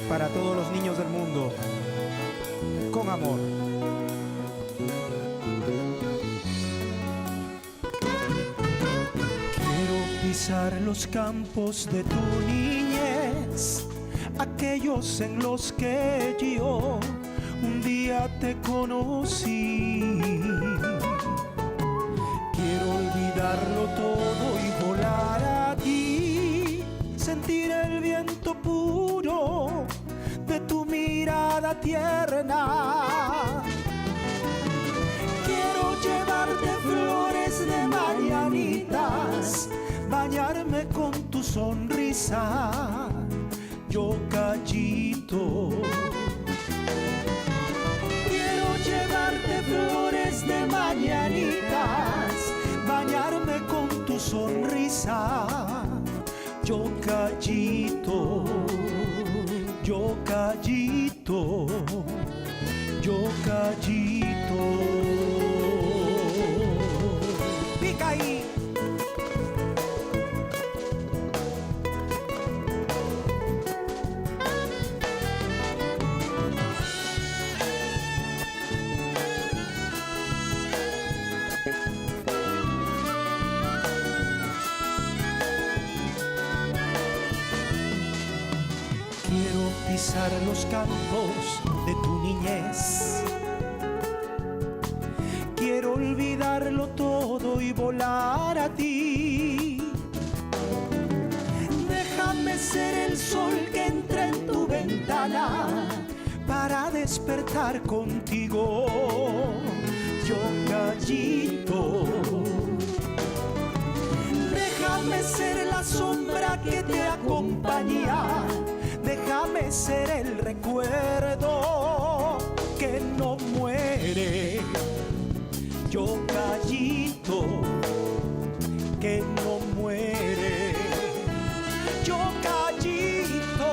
para todos los niños del mundo, con amor. Quiero pisar los campos de tu niñez, aquellos en los que yo un día te conocí. Quiero olvidarlo todo y volar a ti, sentir el viento puro de tu mirada tierna. Quiero llevarte flores de mañanitas, bañarme con tu sonrisa, yo callito. Quiero llevarte flores de mañanitas, bañarme con tu sonrisa, yo callito, yo callito, yo callito. Pica ahí. Quiero pisar los campos de tu niñez. Quiero olvidarlo todo y volar a ti. Déjame ser el sol que entra en tu ventana para despertar contigo, yo callito. Déjame ser la sombra que te acompaña, déjame ser el recuerdo que no muere, yo callito, que no muere, yo callito.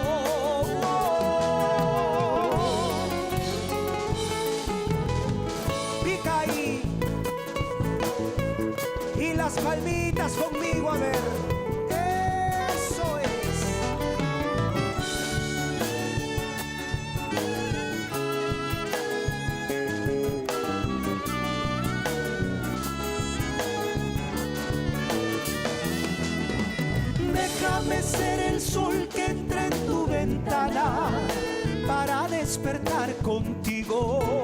Pica ahí. Y las palmitas conmigo, a ver. Eso es. Déjame ser el sol que entra en tu ventana para despertar contigo,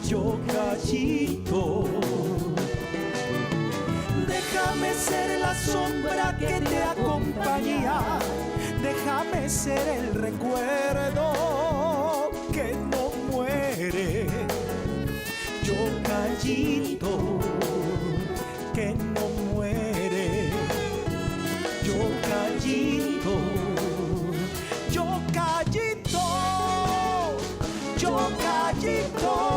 yo callito. Déjame ser la sombra que te acompaña, déjame ser el recuerdo que no muere, yo callito, que no muere, yo callito, yo callito, yo callito.